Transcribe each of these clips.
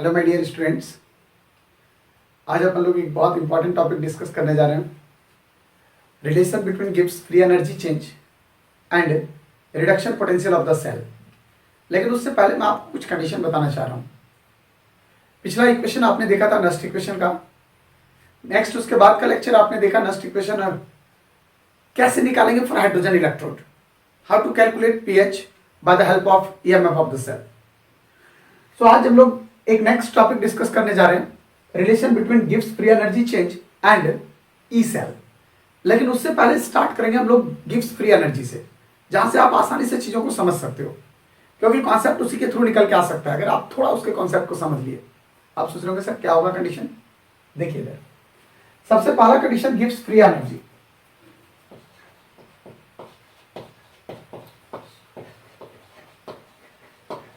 Hello my dear students, आज अपन लोग एक बहुत इंपॉर्टेंट टॉपिक डिस्कस करने जा रहे हैं। रिलेशन बिटवीन गिव्स free energy change and reduction potential of the cell. लेकिन उससे पहले मैं आपको कुछ कंडीशन बताना चाह रहा हूँ। पिछला इक्वेशन आपने देखा था नस्ट इक्वेशन का। नेक्स्ट उसके बाद का लेक्चर आपने देखा नस्ट इक्वेशन कैसे निकालेंगे for hydrogen electrode, how to calculate pH by the help of EMF of the cell. तो आज हम लोग एक नेक्स्ट टॉपिक डिस्कस करने जा रहे हैं, रिलेशन बिटवीन गिव्स free energy change and E cell. लेकिन उससे पहले स्टार्ट करेंगे हम लोग गिव्स फ्री एनर्जी से, जहां से आप आसानी से चीजों को समझ सकते हो, क्योंकि कॉन्सेप्ट उसी के थ्रू निकल के आ सकता है। अगर आप थोड़ा उसके कॉन्सेप्ट को समझ लिए, आप सोच रहे होंगे सर क्या होगा कंडीशन। देखिए इधर सबसे पहला condition gives free energy.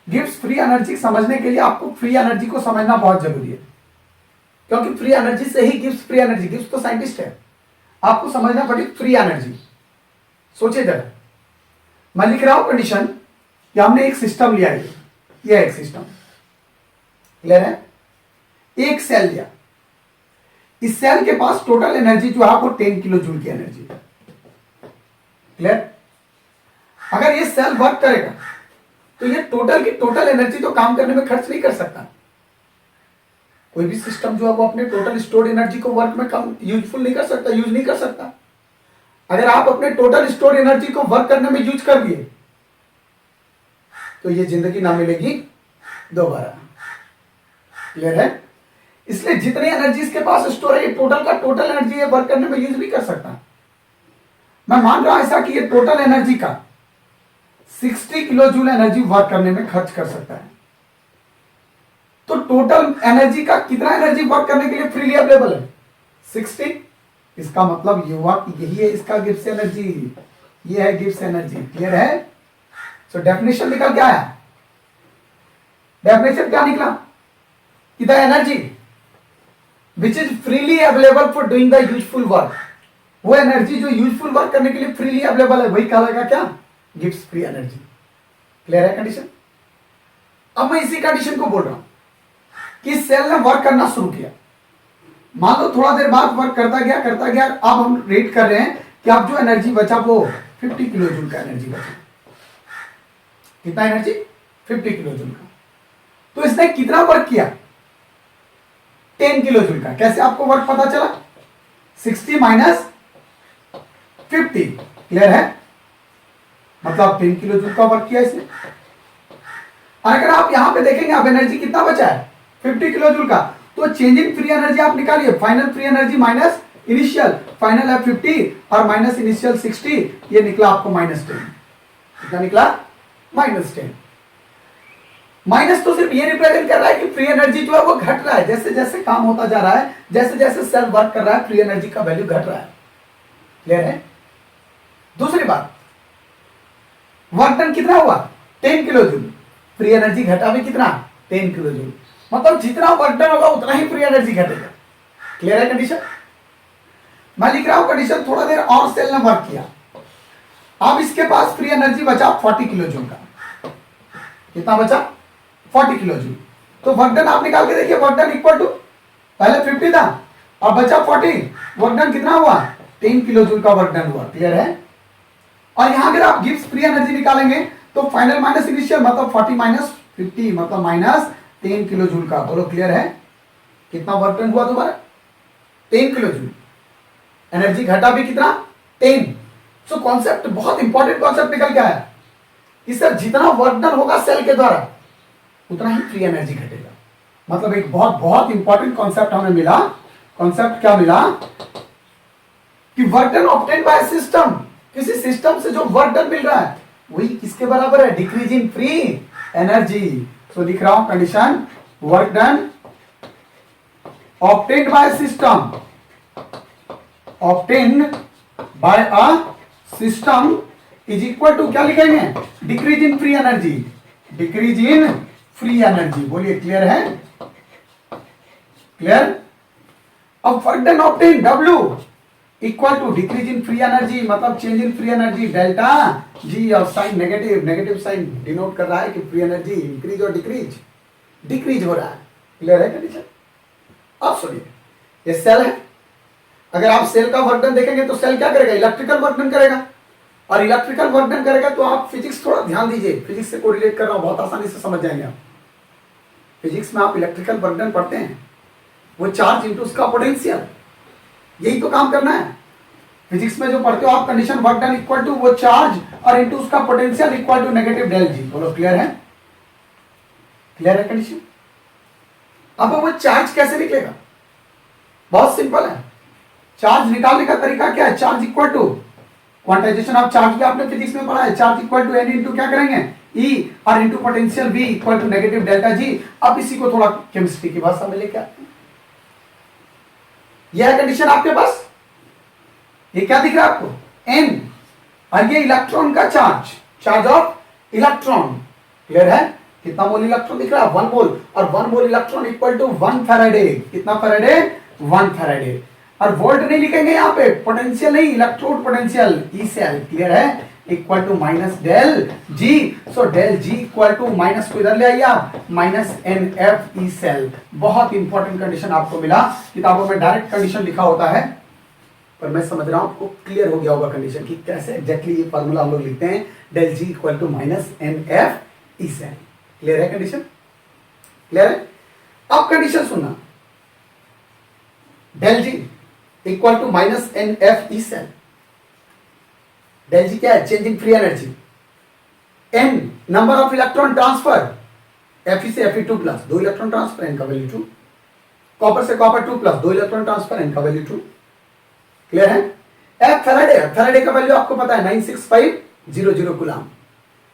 Gives free energy समझने के लिए आपको फ्री एनर्जी को समझना बहुत जरूरी है, क्योंकि फ्री एनर्जी से he gives free energy. Gives तो साइंटिस्ट है, आपको समझना पड़ेगी फ्री एनर्जी। सोचिए जरा, मैं लिख रहा हूं कंडीशन कि हमने एक सिस्टम लिया है, यह एक सिस्टम क्लियर है। एक सेल लिया, इस सेल के पास टोटल एनर्जी जो है वो 10 किलो जूल की एनर्जी है। क्लियर। अगर ये सेल वर्क करेगा तो ये टोटल की टोटल एनर्जी तो काम करने में खर्च नहीं कर सकता। कोई भी सिस्टम जो है वो अपने टोटल स्टोर्ड एनर्जी को वर्क में कम यूजफुल नहीं कर सकता, यूज नहीं कर सकता। अगर आप अपने टोटल स्टोर्ड एनर्जी को वर्क करने में यूज कर दिए तो ये जिंदगी ना मिलेगी दोबारा। क्लियर है। इसलिए जितनी एनर्जी इसके पास स्टोर है, ये टोटल का टोटल एनर्जी है, वर्क करने में यूज नहीं कर सकता। मैं मान रहा हूं ऐसा कि ये टोटल एनर्जी का 60 किलो जूल एनर्जी वर्क करने में खर्च कर सकता है। तो टोटल एनर्जी का कितना एनर्जी वर्क करने के लिए फ्रीली अवेलेबल है? 60। इसका मतलब ये हुआ कि यही है इसका गिव्स एनर्जी, ये है गिव्स एनर्जी। क्लियर है। सो डेफिनेशन निकल क्या आया? डेफिनेशन क्या निकला कि the energy which is freely available for doing the useful work, वो एनर्जी जो यूजफुल वर्क करने के लिए फ्रीली अवेलेबल है, वही कहलाएगा क्या? Gives free energy. क्लियर है कंडीशन। अब मैं इसी कंडीशन को बोल रहा हूं कि सेल ने वर्क करना शुरू किया। मान लो थोड़ा देर बाद वर्क करता गया। अब हम रेट कर रहे हैं कि अब जो एनर्जी बचा वो 50 किलो जूल का एनर्जी बचा। कितना एनर्जी? 50 किलो जूल का। तो इसने कितना वर्क किया? 10 किलो जूल का। कैसे आपको वर्क पता चला? 60 माइनस 50। क्लियर है। मतलब 10 किलो जूल का वर्क किया इसने। अगर आप यहां पे देखेंगे अब एनर्जी कितना बचा है? 50 किलो जूल का। तो चेंज इन फ्री एनर्जी आप निकालिए, final free energy minus initial, final है 50 और माइनस इनिशियल 60, ये निकला आपको -10। कितना निकला? -10। माइनस तो सिर्फ ये रिप्रेजेंट कर रहा है कि फ्री एनर्जी जो है वो घट रहा है। जैसे जैसे काम होता जा रहा है, जैसे जैसे सेल वर्क कर रहा है, फ्री एनर्जी का वैल्यू घट रहा है। क्लियर है। दूसरी बात, वर्क डन कितना हुआ? 10 किलो जूल। फ्री एनर्जी घटा भी कितना? 10 किलो जूल। मतलब जितना वर्क डन होगा उतना ही फ्री एनर्जी घटेगा। क्लियर है कंडीशन। मैं लिख रहा हूं कंडीशन, थोड़ा देर और सेल ने वर्क किया, अब इसके पास फ्री एनर्जी बचा 40 किलो जूल का। कितना बचा? 40 किलो जूल। तो वर्क डन आप निकाल के देखिए, वर्क डन इक्वल टू पहले 50 था और बचा 40। वर्क डन कितना हुआ? 10 किलो जूल का वर्क डन हुआ। क्लियर है। और यहां अगर आप गिव्स फ्री एनर्जी निकालेंगे तो फाइनल माइनस इनिशियल, मतलब 40 माइनस 50, मतलब माइनस 10 किलो जूल का। बोलो क्लियर है। कितना वर्क डन हुआ दोबारा? 10 किलो जूल। एनर्जी घटा भी कितना? 10। सो कॉन्सेप्ट बहुत इंपॉर्टेंट कॉन्सेप्ट निकल के आया कि सर जितना वर्क डन होगा सेल के द्वारा उतना ही फ्री एनर्जी घटेगा। मतलब एक बहुत बहुत इंपॉर्टेंट कॉन्सेप्ट हमें मिला। कॉन्सेप्ट क्या मिला? कि work done obtained by system, किसी सिस्टम से जो वर्क डन मिल रहा है वही किसके बराबर है? Decrease in free energy. So लिख रहा हूं condition, work done obtained by system, obtained by a system is equal to क्या लिखेंगे? Decrease in free energy. Decrease in free energy. बोलिए क्लियर है। क्लियर। अब work done obtained W equal to decrease in free energy, मतलब change in free energy delta G. और sign negative, negative sign denote कर रहा है कि free energy increase और डिक्रीज हो रहा है। क्लियर है कंडीशन? अब सुनिए, ये सेल है, अगर आप सेल का वर्क डन देखेंगे तो सेल क्या करेगा? इलेक्ट्रिकल वर्क डन करेगा, और इलेक्ट्रिकल वर्क डन करेगा तो आप फिजिक्स थोड़ा ध्यान दीजिए, फिजिक्स से कोरिलेट कर रहा हूं, बहुत आसानी से समझ जाएंगे आप। फिजिक्स में आप इलेक्ट्रिकल वर्क डन पढ़ते हैं, वो चार्ज इंटू उसका पोटेंशियल, यही तो काम करना है। फिजिक्स में जो पढ़ते हो आप, condition work done equal to वो चार्ज और इंटू उसका potential equal to negative del G. बोलो क्लियर है? क्लियर है कंडीशन? अब वो चार्ज कैसे निकलेगा? बहुत सिंपल है, चार्ज निकालने का तरीका क्या है? Charge equal to quantization of charge भी आपने फिजिक्स में पढ़ा है, charge equal to N into क्या करेंगे? ई, और into potential V equal to negative delta G. अब इसी को थोड़ा केमिस्ट्री की भाषा में लेके आते हैं। यह है कंडीशन आपके पास, ये क्या दिख रहा है आपको? एन, और ये इलेक्ट्रॉन का charge, charge of electron. Clear है? कितना मोल इलेक्ट्रॉन दिख रहा है? 1 मोल, और 1 mole electron equal to 1 faraday. कितना फैराडे? 1 फैराडे। और वोल्ट नहीं लिखेंगे यहाँ पे, पोटेंशियल नहीं, electrode potential, E cell. Clear है? Equal to minus del G. So del G equal to minus को इधर ले आइए आप, minus N F E cell. बहुत इंपॉर्टेंट कंडीशन आपको मिला, किताबों में डायरेक्ट कंडीशन लिखा होता है, पर मैं समझ रहा हूं आपको क्लियर हो गया होगा कंडीशन की कैसे एग्जैक्टली ये फॉर्मूला हम लोग लिखते हैं, del G equal to minus N F E cell. Clear है कंडीशन? क्लियर है? अब कंडीशन सुनना, del G equal to minus N F E cell. Del G क्या है? Changing free energy. N number of electron transfer, F से F two plus, 2 electron transfer, N का value 2। Copper से copper 2 plus, 2 electron transfer, N का value 2। Clear है? F Faraday, Faraday का value आपको पता है 96500 कूलम,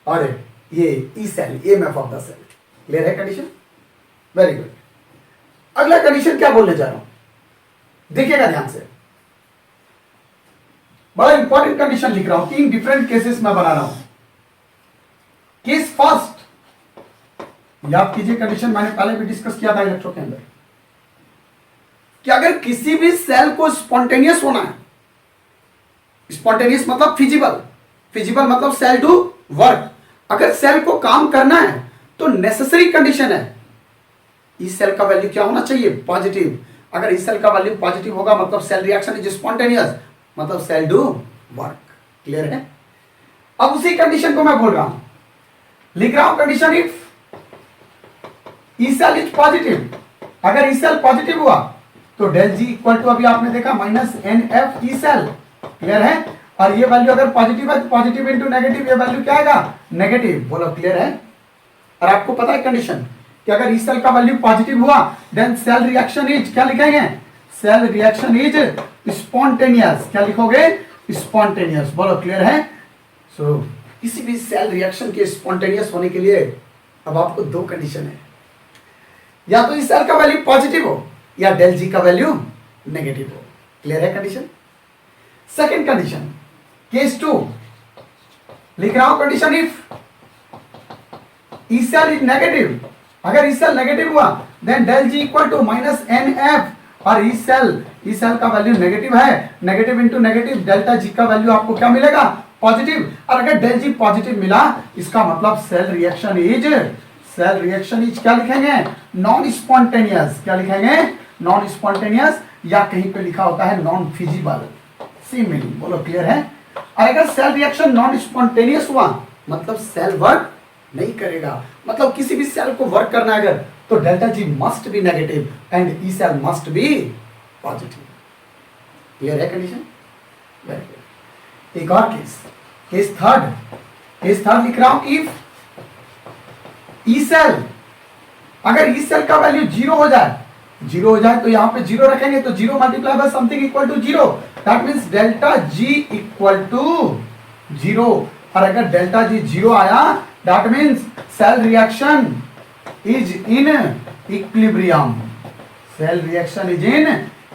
और ये E cell, EMF of the cell. Clear है कंडीशन? Very good. अगला कंडीशन क्या बोलने जा रहा हूं, देखिएगा ध्यान से, बड़ा इंपॉर्टेंट कंडीशन लिख रहा हूं, 3 डिफरेंट केसेस में बना रहा हूं। केस फर्स्ट, याद कीजिए कंडीशन मैंने पहले भी डिस्कस किया था इलेक्ट्रो के अंदर, कि अगर किसी भी सेल को स्पॉन्टेनियस होना है, स्पॉन्टेनियस मतलब फिजिबल, फिजिबल मतलब सेल डू वर्क, अगर सेल को काम करना है तो नेसेसरी कंडीशन है इस सेल का वैल्यू क्या होना चाहिए? पॉजिटिव। अगर इस सेल का वैल्यू पॉजिटिव होगा मतलब सेल रिएक्शन इज स्पॉन्टेनियस, मतलब सेल डू वर्क। क्लियर है? अब उसी कंडीशन को मैं बोल रहा हूं, लिख रहा हूं condition if E cell is positive. अगर ई सेल पॉजिटिव हुआ तो डेल जी इक्वल टू अभी आपने देखा minus N F E cell. Clear है? और ये वैल्यू अगर पॉजिटिव है तो पॉजिटिव इंटू नेगेटिव, ये वैल्यू क्या आएगा? नेगेटिव। बोलो क्लियर है? और आपको पता है कंडीशन कि अगर इस सेल का वैल्यू पॉजिटिव हुआ देन सेल रिएक्शन इज, क्या लिखेंगे? Cell reaction is spontaneous. क्या लिखोगे? स्पॉन्टेनियस। बोलो क्लियर है? सो किसी भी सेल रिएक्शन के स्पॉन्टेनियस होने के लिए अब आपको 2 कंडीशन है, या तो इस सेल का वैल्यू पॉजिटिव हो या डेल जी का वैल्यू नेगेटिव हो। क्लियर है कंडीशन? सेकंड कंडीशन, केस 2, लिख रहा हूं condition if E cell is negative. अगर ई सेल नेगेटिव हुआ then del G equal to minus N F, और ई सेल का वैल्यू नेगेटिव है, negative into negative, delta G का वैल्यू आपको क्या मिलेगा? पॉजिटिव। और अगर डेल जी पॉजिटिव मिला इसका मतलब सेल रिएक्शन इज क्या लिखेंगे? Non spontaneous. क्या लिखेंगे? नॉन स्पॉन्टेनियस, या कहीं पे लिखा होता है नॉन फिजिबल। Same meaning. बोलो क्लियर है? और अगर सेल रिएक्शन नॉन स्पॉन्टेनियस हुआ मतलब सेल वर्क नहीं करेगा, मतलब किसी भी सेल को वर्क करना है अगर, तो delta G must be negative and E cell must be positive. Clear है कंडीशन? Very good. एक और केस थर्ड लिख रहा हूं, इफ ई सेल, अगर ई सेल का वैल्यू 0 हो जाए तो यहां पे 0 रखेंगे, तो 0 multiply by something equal to 0, that means delta G equal to 0। और अगर डेल्टा जी 0 आया that means cell reaction is in equilibrium. Cell reaction is in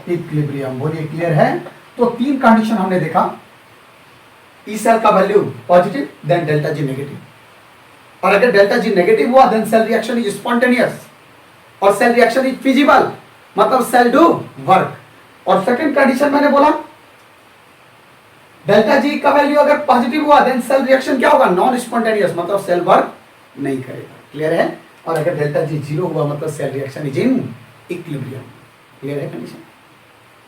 equilibrium. बोलिए क्लियर है? तो 3 कंडीशन हमने देखा, ई सेल का value positive then delta G negative, और अगर डेल्टा जी नेगेटिव हुआ then cell reaction is spontaneous, और सेल रिएक्शन इज फिजिबल, मतलब सेल डू वर्क। और सेकंड कंडीशन मैंने बोला डेल्टा जी का वैल्यू अगर पॉजिटिव हुआ देन सेल रिएक्शन क्या होगा? नॉन स्पॉन्टेनियस, मतलब सेल वर्क नहीं करेगा। क्लियर है? और अगर डेल्टा जी जीरो हुआ मतलब cell reaction is in equilibrium. Clear है कंडीशन?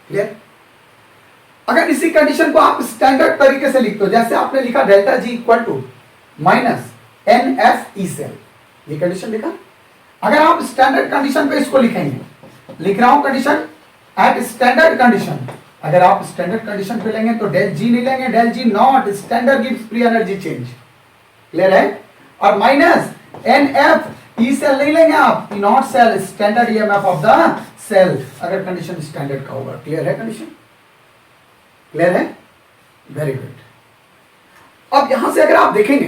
क्लियर? अगर इसी कंडीशन को आप स्टैंडर्ड तरीके से लिखते हो, जैसे आपने लिखा delta G equal to minus N F E cell, ये कंडीशन लिखा। अगर आप स्टैंडर्ड कंडीशन पे इसको लिखेंगे, लिख रहा हूं कंडीशन एट स्टैंडर्ड कंडीशन, अगर आप स्टैंडर्ड कंडीशन पे लेंगे तो डेल जी नहीं लेंगे, del G naught standard gives free energy change. Clear है? और minus N F E cell नहीं लेंगे आप, E naught cell standard EMF of the cell, अगर कंडीशन स्टैंडर्ड का होगा। क्लियर है कंडीशन? क्लियर है? Very good. अब यहां से अगर आप देखेंगे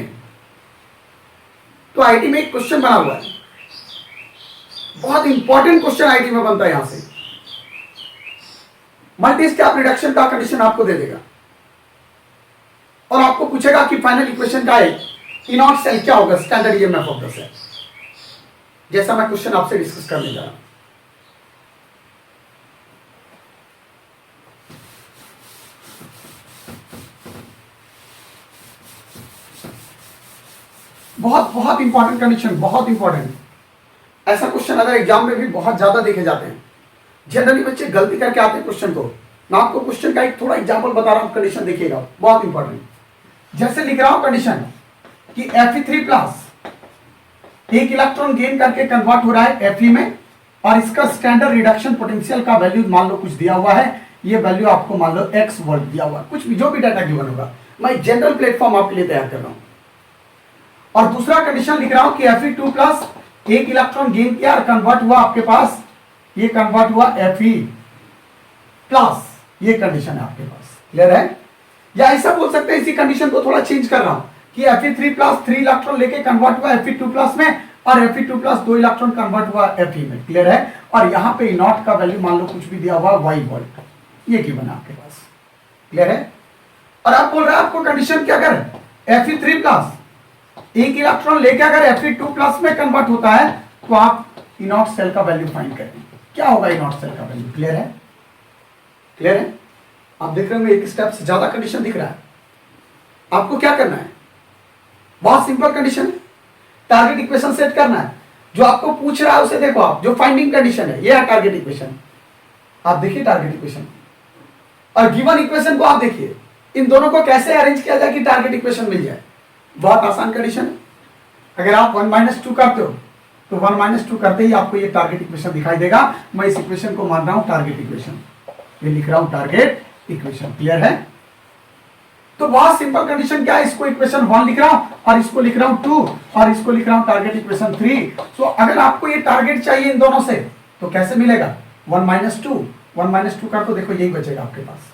तो आईटी में एक क्वेश्चन बना हुआ है, बहुत इंपॉर्टेंट क्वेश्चन आईटी में बनता है। यहां से मल्टी स्टेप रिडक्शन का कंडीशन आपको दे देगा और आपको पूछेगा कि फाइनल इक्वेशन का है ई नॉट सेल क्या होगा, standard EMF of the cell, जैसा मैं क्वेश्चन आपसे डिस्कस करने जा रहा हूं। बहुत बहुत इंपॉर्टेंट कंडीशन, बहुत इंपॉर्टेंट। ऐसा क्वेश्चन अगर एग्जाम में भी बहुत ज्यादा देखे जाते हैं, जनरली बच्चे गलती करके आते हैं क्वेश्चन को। मैं आपको क्वेश्चन का एक थोड़ा एग्जांपल बता रहा हूं, कंडीशन देखिएगा, बहुत इंपॉर्टेंट। जैसे लिख रहा हूं कंडीशन कि Fe3 प्लस एक इलेक्ट्रॉन गेन करके कन्वर्ट हो रहा है Fe में, और इसका स्टैंडर्ड रिडक्शन पोटेंशियल का वैल्यू मान लो कुछ दिया हुआ है, ये वैल्यू आपको मान लो x वोल्ट दिया हुआ है, कुछ भी जो भी डाटा गिवन होगा, मैं जनरल प्लेटफॉर्म आपके लिए तैयार कर रहा हूं। और दूसरा कंडीशन लिख रहा हूं कि Fe2 प्लस एक इलेक्ट्रॉन गेन किया और कन्वर्ट हुआ आपके पास, ये कन्वर्ट हुआ Fe प्लस, ये कंडीशन है आपके पास। क्लियर है? या ऐसा बोल सकते हैं, इसी कंडीशन को थोड़ा चेंज कर रहा हूं कि Fe3 प्लस 3 इलेक्ट्रॉन लेके कन्वर्ट हुआ Fe2 प्लस में, और Fe2 प्लस 2 इलेक्ट्रॉन कन्वर्ट हुआ Fe में। क्लियर है? और यहां पे नॉट का वैल्यू मान लो कुछ भी दिया हुआ y वोल्ट, ये की बना आपके पास। क्लियर है? और आप बोल रहे हैं आपको कंडीशन क्या कर Fe3 प्लस एक इलेक्ट्रॉन लेके अगर Fe2 प्लस में कन्वर्ट होता है तो आप इनॉट सेल का वैल्यू फाइंड करें, क्या होगा इनॉट सेल का वैल्यू। क्लियर है? क्लियर है? आप देख रहे हो एक स्टेप से ज्यादा कंडीशन दिख रहा है। आपको क्या करना है, बहुत सिंपल कंडीशन है, टारगेट इक्वेशन सेट करना है। जो आपको पूछ रहा है उसे देखो आप, जो फाइंडिंग कंडीशन है ये है टारगेट इक्वेशन। आप देखिए टारगेट इक्वेशन और गिवन इक्वेशन को आप देखिए, इन दोनों को कैसे अरेंज किया जाए कि टारगेट इक्वेशन मिल जाए। बहुत आसान कंडीशन है। अगर आप 1 - 2 करते हो तो 1 - 2 करते ही आपको ये टारगेट इक्वेशन दिखाई देगा। मैं इस इक्वेशन को मान रहा हूं टारगेट इक्वेशन, ये लिख रहा हूं टारगेट इक्वेशन। क्लियर है? तो बहुत सिंपल कंडीशन क्या है, इसको इक्वेशन 1 लिख रहा हूं और इसको लिख रहा हूं 2 और इसको लिख रहा हूं टारगेट इक्वेशन 3। सो अगर आपको ये टारगेट चाहिए इन दोनों से तो कैसे मिलेगा, 1 - 2 1 - 2 कर तो देखो यही बचेगा आपके पास।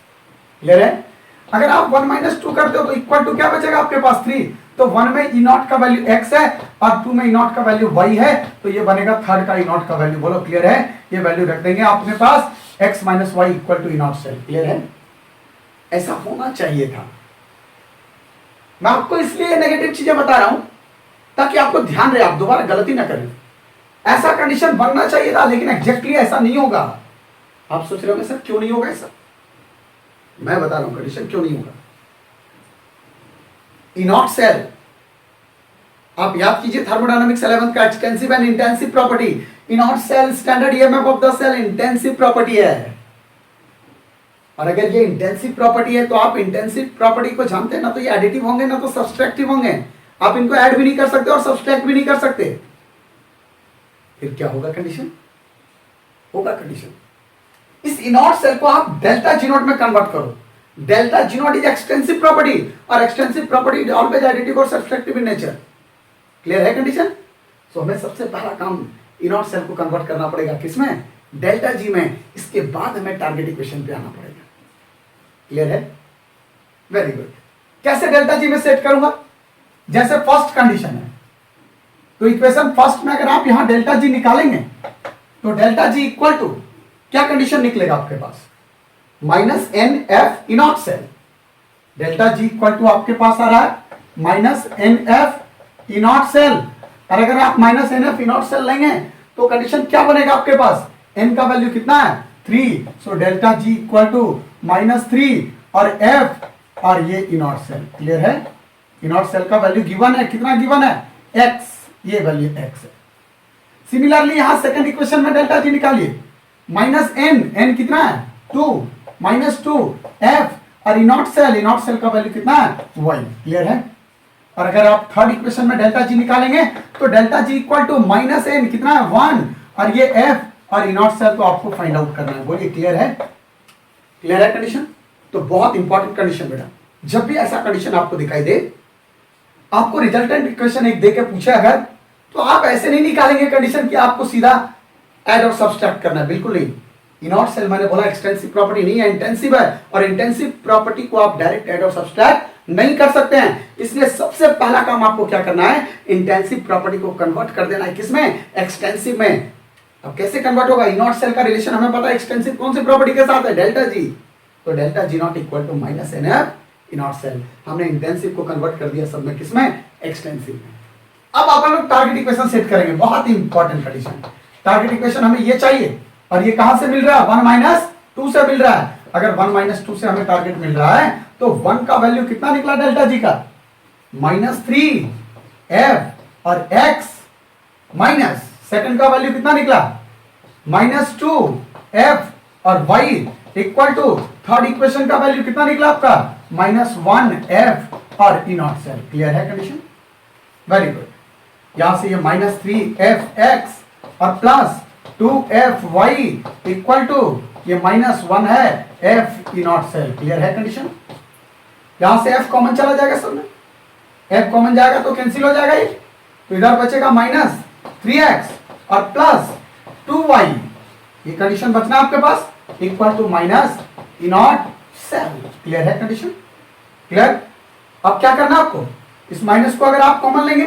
क्लियर है? अगर आप 1 - 2 करते हो तो इक्वल टू क्या बचेगा आपके पास 3। तो 1 में ई नॉट का वैल्यू x है और 2 में ई नॉट का वैल्यू y है, तो ये बनेगा थर्ड का ई नॉट का वैल्यू। बोलो क्लियर है? ये वैल्यू रख देंगे अपने पास x - y equal to E naught cell. Clear है? ऐसा होना चाहिए था। मैं आपको इसलिए नेगेटिव चीजें बता रहा हूं ताकि आपको ध्यान रहे, आप दोबारा गलती ना करें। ऐसा कंडीशन बनना चाहिए था लेकिन एग्जैक्टली ऐसा नहीं होगा। आप सोच रहे होंगे सर क्यों नहीं होगा ऐसा, मैं बता रहा हूं कंडीशन क्यों नहीं होगा। इनॉट सेल, आप याद कीजिए थर्मोडायनामिक्स 11th का extensive and intensive property. E naught cell standard EMF of the cell intensive property है, और अगर ये इंटेंसिव प्रॉपर्टी है तो आप इंटेंसिव प्रॉपर्टी को जानते हैं ना, तो ये एडिटिव होंगे ना तो सब्सट्रैक्टिव होंगे। आप इनको ऐड भी नहीं कर सकते और सब्सट्रैक्ट भी नहीं कर सकते। फिर क्या होगा कंडीशन, होगा कंडीशन इस इनॉट सेल को आप डेल्टा जी नॉट में कन्वर्ट करो। Delta G not is extensive property और एक्सटेंसिव प्रॉपर्टी ऑलवेज एडिटिव और सब्सट्रैक्टिव इन नेचर। क्लियर है कंडीशन? सो हमें सबसे पहला काम इनॉट सेल को कन्वर्ट करना पड़ेगा किसमें, डेल्टा जी में। इसके बाद हमें टारगेट इक्वेशन पे आना पड़ेगा। क्लियर है? Very good. कैसे डेल्टा जी में सेट करूंगा, जैसे फर्स्ट कंडीशन है तो इक्वेशन फर्स्ट में अगर आप यहां डेल्टा जी निकालेंगे तो डेल्टा जी इक्वल टू क्या कंडीशन निकलेगा आपके पास, -NF E naught cell. Delta G equal to आपके पास आ रहा है -NF इनॉट सेल, और अगर आप -NF इनॉट सेल लेंगे तो कंडीशन क्या बनेगा आपके पास, n का वैल्यू कितना है 3। So delta G equal to -3 और f और ये इनॉट सेल। क्लियर है? इनॉट सेल का वैल्यू गिवन है, कितना गिवन है x, ये वैल्यू x है। सिमिलरली यहां सेकंड इक्वेशन में डेल्टा जी निकालिए, माइनस एन, एन कितना है 2, माइनस 2 एफ, और इनॉट सेल का वैल्यू कितना है 1। क्लियर है। और अगर आप थर्ड इक्वेशन में डेल्टा जी निकालेंगे तो delta G equal to minus n कितना है 1, और ये एफ और इनॉट सेल को आपको फाइंड आउट करना है। बोलिए क्लियर है, क्लियर है कंडीशन। तो बहुत इंपॉर्टेंट कंडीशन बेटा, जब भी ऐसा कंडीशन आपको दिखाई दे, आपको रिजल्टेंट इक्वेशन एक देके पूछे अगर, तो आप ऐसे नहीं निकालेंगे कंडीशन कि आपको सीधा ऐड और सब्सट्रैक्ट करना है, बिल्कुल नहीं। इनॉट सेल मैंने बोला एक्सटेंसिव प्रॉपर्टी नहीं है, इंटेंसिव है, और इंटेंसिव प्रॉपर्टी को आप डायरेक्ट ऐड और सब्सट्रैक्ट नहीं कर सकते हैं। इसलिए सबसे पहला काम आपको क्या करना है, इंटेंसिव प्रॉपर्टी को कन्वर्ट कर देना है किसमें, एक्सटेंसिव में। अब कैसे कन्वर्ट होगा, इनॉट सेल का रिलेशन हमें पता है एक्सटेंसिव कौन सी प्रॉपर्टी के साथ है, डेल्टा जी। तो delta G naught equal to minus N F E naught cell. हमने इंटेंसिव को कन्वर्ट कर दिया सब में, किसमें, एक्सटेंसिव में। अब आप लोग टारगेट इक्वेशन सेट करेंगे, बहुत इंपॉर्टेंट कंडीशन। टारगेट इक्वेशन हमें ये चाहिए, और ये कहां से मिल रहा है, 1 माइनस 2 से मिल रहा है। अगर 1 माइनस 2 से हमें टारगेट मिल रहा है तो 1 का वैल्यू कितना निकला डेल्टा जी का, -3 एफ और एक्स, माइनस सेकंड का वैल्यू कितना निकला -2 एफ और y, equal to third equation का वैल्यू कितना निकला आपका -1 एफ और इनॉट सेल। क्लियर है कंडीशन, वेरी गुड। यहां से ये -3 एफ एक्स और plus 2 F y equal to ये -1 है एफ इनॉट सेल। क्लियर है कंडीशन। यहां से एफ कॉमन चला जाएगा सब में, एफ कॉमन जाएगा तो कैंसिल हो जाएगा ये, तो इधर बचेगा -3x और प्लस 2y, ये कंडीशन बचना आपके पास, equal to minus E naught cell. Clear है कंडीशन, क्लियर। अब क्या करना आपको, इस माइनस को अगर आप कॉमन लेंगे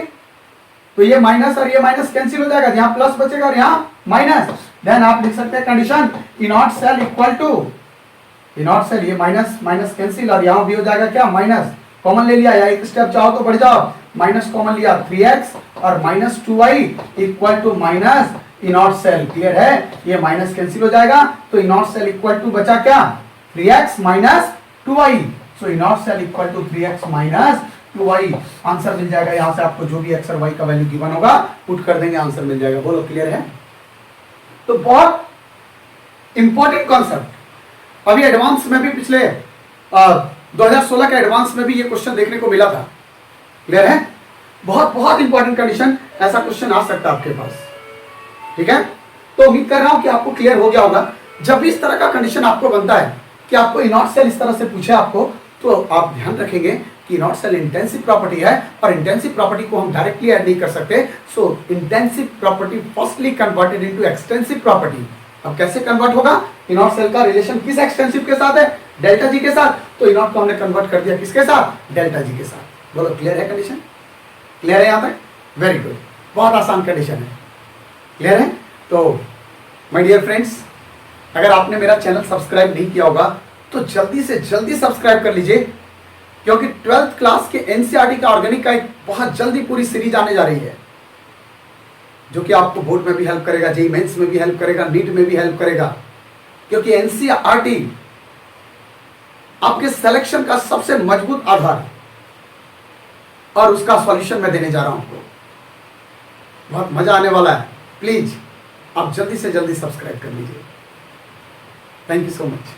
तो ये माइनस और ये माइनस कैंसिल हो जाएगा, यहाँ प्लस बचेगा और यहाँ माइनस। देन आप लिख सकते हैं condition E naught cell equal to E naught cell, ये माइनस माइनस कैंसिल और यहाँ भी हो जाएगा क्या, माइनस कॉमन ले लिया, या एक स्टेप चाहो तो बढ़ जाओ, माइनस कॉमन लिया 3x और -2y equal to minus E naught cell. Clear है, ये माइनस कैंसिल हो जाएगा तो इनॉट सेल इक्वल टू बचा क्या, 3x minus 2y। So E naught cell equal to 3x minus 2y। Answer मिल जाएगा, यहां से आपको जो भी x और y का वैल्यू गिवन होगा पुट कर देंगे, आंसर मिल जाएगा। बोलो क्लियर है। तो बहुत इंपॉर्टेंट कॉन्सेप्ट, अभी एडवांस में भी पिछले 2016 के एडवांस में भी ये क्वेश्चन देखने को मिला था। क्लियर है, बहुत बहुत इंपॉर्टेंट कंडीशन, ऐसा क्वेश्चन आ सकता है आपके पास। ठीक है, तो उम्मीद कर रहा हूं कि आपको क्लियर हो गया होगा। जब भी इस तरह का कंडीशन आपको बनता है कि आपको इनॉट सेल इस तरह से पूछे आपको, तो आप ध्यान रखेंगे कि इनॉट सेल इंटेंसिव प्रॉपर्टी है और इंटेंसिव प्रॉपर्टी को हम डायरेक्टली ऐड नहीं कर सकते। So intensive property firstly converted into extensive property. अब कैसे कन्वर्ट होगा, इनॉट सेल का रिलेशन किस एक्सटेंसिव के साथ है, डेल्टा जी के साथ, तो इनॉट को हमने कन्वर्ट कर दिया किसके साथ, डेल्टा जी के साथ। बोलो क्लियर है कंडीशन, क्लियर है यहां तक, वेरी गुड, बहुत आसान कंडीशन है। क्लियर है। तो माय डियर फ्रेंड्स, अगर आपने मेरा चैनल सब्सक्राइब नहीं किया होगा तो जल्दी से जल्दी सब्सक्राइब कर लीजिए, क्योंकि 12th क्लास के एनसीईआरटी का ऑर्गेनिक का एक बहुत जल्दी पूरी सीरीज आने जा रही है, जो कि आपको बोर्ड में भी हेल्प करेगा, जेईई मेंस में भी हेल्प करेगा, नीट में भी हेल्प करेगा, क्योंकि एनसीईआरटी आपके सिलेक्शन का सबसे मजबूत आधार और उसका सॉल्यूशन मैं देने जा रहा हूं। बहुत मजा आने वाला है, प्लीज आप जल्दी से जल्दी सब्सक्राइब कर लीजिए। Thank you so much.